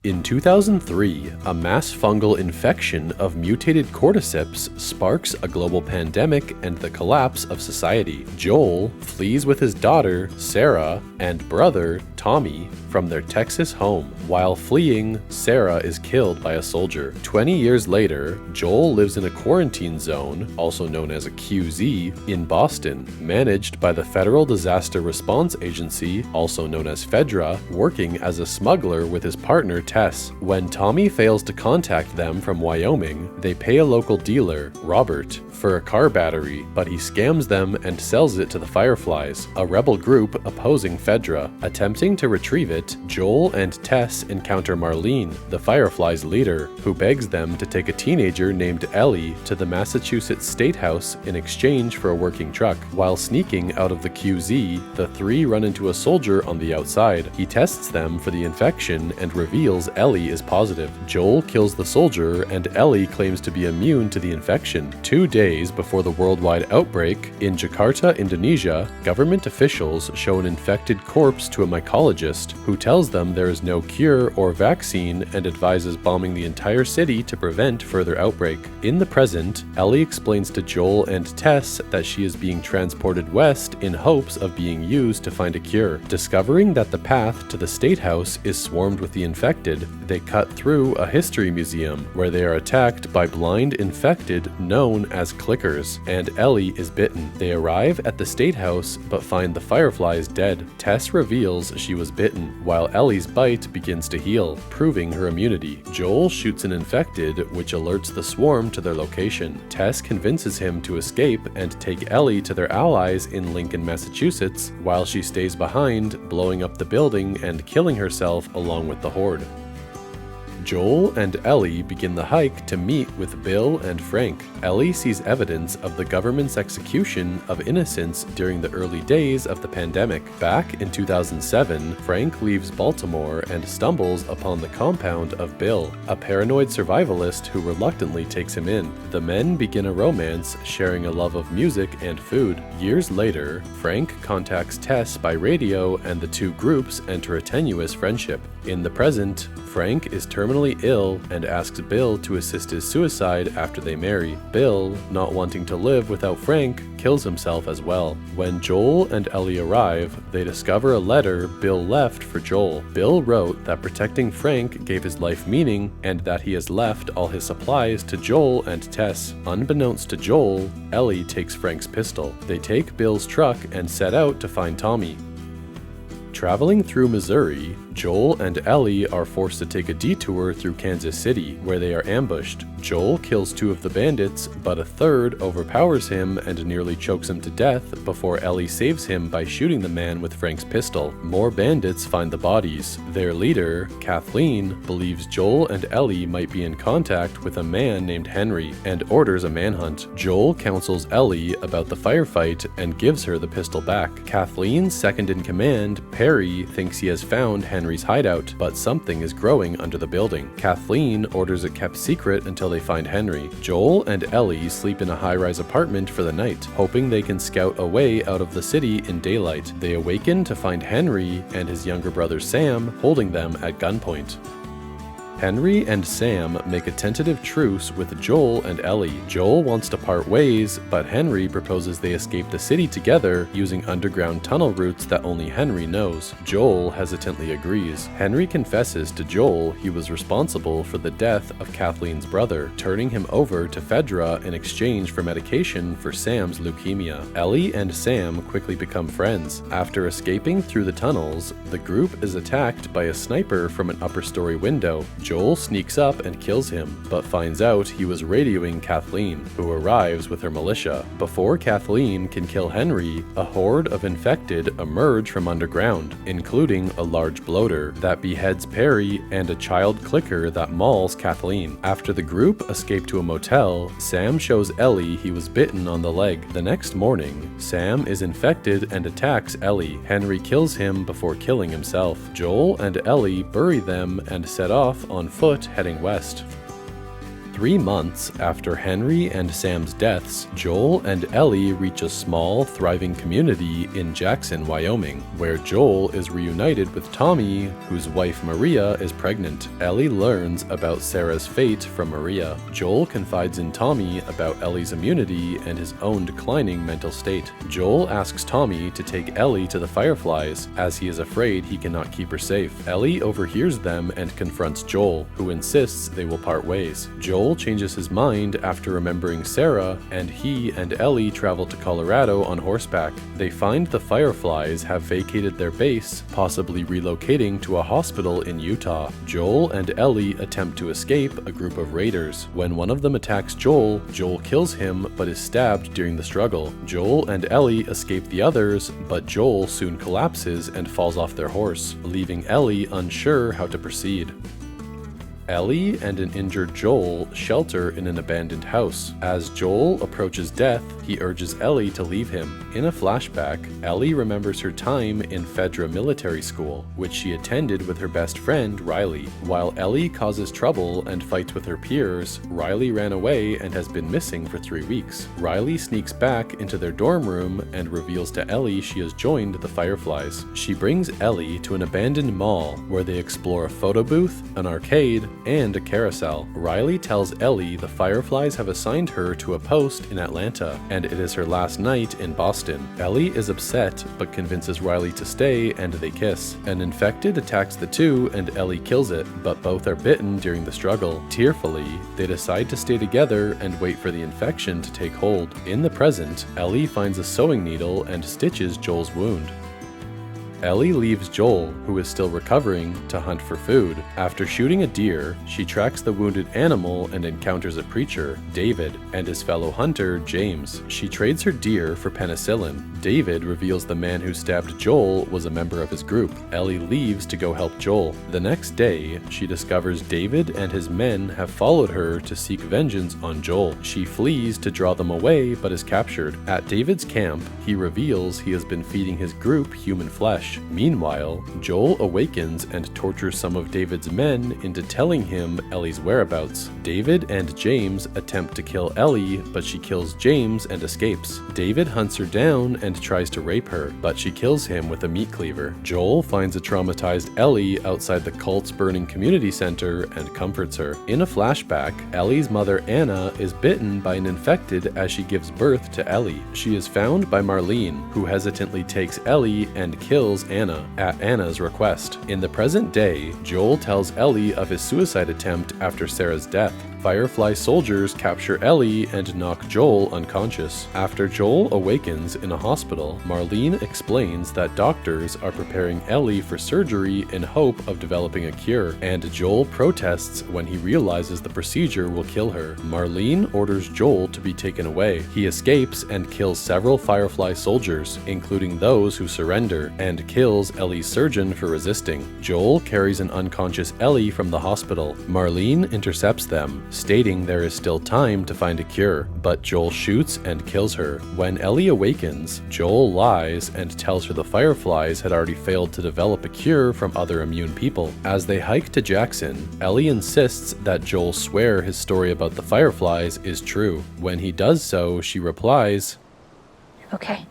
In 2003, a mass fungal infection of mutated cordyceps sparks a global pandemic and the collapse of society. Joel flees with his daughter, Sarah, and brother, Tommy, from their Texas home. While fleeing, Sarah is killed by a soldier. 20 years later, Joel lives in a quarantine zone, also known as a QZ, in Boston, managed by the Federal Disaster Response Agency, also known as FEDRA, working as a smuggler with his partner, Tess. When Tommy fails to contact them from Wyoming, they pay a local dealer, Robert, for a car battery, but he scams them and sells it to the Fireflies, a rebel group opposing FEDRA. Attempting to retrieve it, Joel and Tess encounter Marlene, the Fireflies' leader, who begs them to take a teenager named Ellie to the Massachusetts State House in exchange for a working truck. While sneaking out of the QZ, the three run into a soldier on the outside. He tests them for the infection and reveals Ellie is positive. Joel kills the soldier, and Ellie claims to be immune to the infection. 2 days before the worldwide outbreak, in Jakarta, Indonesia, government officials show an infected corpse to a mycologist who tells them there is no cure or vaccine and advises bombing the entire city to prevent further outbreak. In the present, Ellie explains to Joel and Tess that she is being transported west in hopes of being used to find a cure. Discovering that the path to the State House is swarmed with the infected, they cut through a history museum where they are attacked by blind infected known as clickers, and Ellie is bitten. They arrive at the State House but find the Fireflies dead. Tess reveals she was bitten, while Ellie's bite begins to heal, proving her immunity. Joel shoots an infected, which alerts the swarm to their location. Tess convinces him to escape and take Ellie to their allies in Lincoln, Massachusetts, while she stays behind, blowing up the building and killing herself along with the horde. Joel and Ellie begin the hike to meet with Bill and Frank. Ellie sees evidence of the government's execution of innocents during the early days of the pandemic. Back in 2007, Frank leaves Baltimore and stumbles upon the compound of Bill, a paranoid survivalist who reluctantly takes him in. The men begin a romance, sharing a love of music and food. Years later, Frank contacts Tess by radio and the two groups enter a tenuous friendship. In the present, Frank is terminally ill and asks Bill to assist his suicide after they marry. Bill, not wanting to live without Frank, kills himself as well. When Joel and Ellie arrive, they discover a letter Bill left for Joel. Bill wrote that protecting Frank gave his life meaning and that he has left all his supplies to Joel and Tess. Unbeknownst to Joel, Ellie takes Frank's pistol. They take Bill's truck and set out to find Tommy. Traveling through Missouri, Joel and Ellie are forced to take a detour through Kansas City, where they are ambushed. Joel kills 2 of the bandits, but a third overpowers him and nearly chokes him to death before Ellie saves him by shooting the man with Frank's pistol. More bandits find the bodies. Their leader, Kathleen, believes Joel and Ellie might be in contact with a man named Henry and orders a manhunt. Joel counsels Ellie about the firefight and gives her the pistol back. Kathleen's second in command, Perry, thinks he has found Henry's hideout, but something is growing under the building. Kathleen orders it kept secret until they find Henry. Joel and Ellie sleep in a high-rise apartment for the night, hoping they can scout a way out of the city in daylight. They awaken to find Henry and his younger brother Sam holding them at gunpoint. Henry and Sam make a tentative truce with Joel and Ellie. Joel wants to part ways, but Henry proposes they escape the city together using underground tunnel routes that only Henry knows. Joel hesitantly agrees. Henry confesses to Joel he was responsible for the death of Kathleen's brother, turning him over to FEDRA in exchange for medication for Sam's leukemia. Ellie and Sam quickly become friends. After escaping through the tunnels, the group is attacked by a sniper from an upper-story window. Joel sneaks up and kills him, but finds out he was radioing Kathleen, who arrives with her militia. Before Kathleen can kill Henry, a horde of infected emerge from underground, including a large bloater that beheads Perry and a child clicker that mauls Kathleen. After the group escape to a motel, Sam shows Ellie he was bitten on the leg. The next morning, Sam is infected and attacks Ellie. Henry kills him before killing himself. Joel and Ellie bury them and set off on foot heading west. 3 months after Henry and Sam's deaths, Joel and Ellie reach a small, thriving community in Jackson, Wyoming, where Joel is reunited with Tommy, whose wife Maria is pregnant. Ellie learns about Sarah's fate from Maria. Joel confides in Tommy about Ellie's immunity and his own declining mental state. Joel asks Tommy to take Ellie to the Fireflies, as he is afraid he cannot keep her safe. Ellie overhears them and confronts Joel, who insists they will part ways. Joel changes his mind after remembering Sarah, and he and Ellie travel to Colorado on horseback. They find the Fireflies have vacated their base, possibly relocating to a hospital in Utah. Joel and Ellie attempt to escape a group of raiders. When one of them attacks Joel, Joel kills him but is stabbed during the struggle. Joel and Ellie escape the others, but Joel soon collapses and falls off their horse, leaving Ellie unsure how to proceed. Ellie and an injured Joel shelter in an abandoned house. As Joel approaches death, he urges Ellie to leave him. In a flashback, Ellie remembers her time in Fedra Military School, which she attended with her best friend, Riley. While Ellie causes trouble and fights with her peers, Riley ran away and has been missing for 3 weeks. Riley sneaks back into their dorm room and reveals to Ellie she has joined the Fireflies. She brings Ellie to an abandoned mall where they explore a photo booth, an arcade, and a carousel. Riley tells Ellie the Fireflies have assigned her to a post in Atlanta, and it is her last night in Boston. Ellie is upset, but convinces Riley to stay, and they kiss. An infected attacks the two, and Ellie kills it, but both are bitten during the struggle. Tearfully, they decide to stay together and wait for the infection to take hold. In the present, Ellie finds a sewing needle and stitches Joel's wound. Ellie leaves Joel, who is still recovering, to hunt for food. After shooting a deer, she tracks the wounded animal and encounters a preacher, David, and his fellow hunter, James. She trades her deer for penicillin. David reveals the man who stabbed Joel was a member of his group. Ellie leaves to go help Joel. The next day, she discovers David and his men have followed her to seek vengeance on Joel. She flees to draw them away, but is captured. At David's camp, he reveals he has been feeding his group human flesh. Meanwhile, Joel awakens and tortures some of David's men into telling him Ellie's whereabouts. David and James attempt to kill Ellie, but she kills James and escapes. David hunts her down and tries to rape her, but she kills him with a meat cleaver. Joel finds a traumatized Ellie outside the cult's burning community center and comforts her. In a flashback, Ellie's mother Anna is bitten by an infected as she gives birth to Ellie. She is found by Marlene, who hesitantly takes Ellie and kills Anna at Anna's request. In the present day, Joel tells Ellie of his suicide attempt after Sarah's death. Firefly soldiers capture Ellie and knock Joel unconscious. After Joel awakens in a hospital, Marlene explains that doctors are preparing Ellie for surgery in hope of developing a cure, and Joel protests when he realizes the procedure will kill her. Marlene orders Joel to be taken away. He escapes and kills several Firefly soldiers, including those who surrender, and kills Ellie's surgeon for resisting. Joel carries an unconscious Ellie from the hospital. Marlene intercepts them, stating there is still time to find a cure, but Joel shoots and kills her. When Ellie awakens, Joel lies and tells her the Fireflies had already failed to develop a cure from other immune people. As they hike to Jackson, Ellie insists that Joel swear his story about the Fireflies is true. When he does so, she replies, "Okay."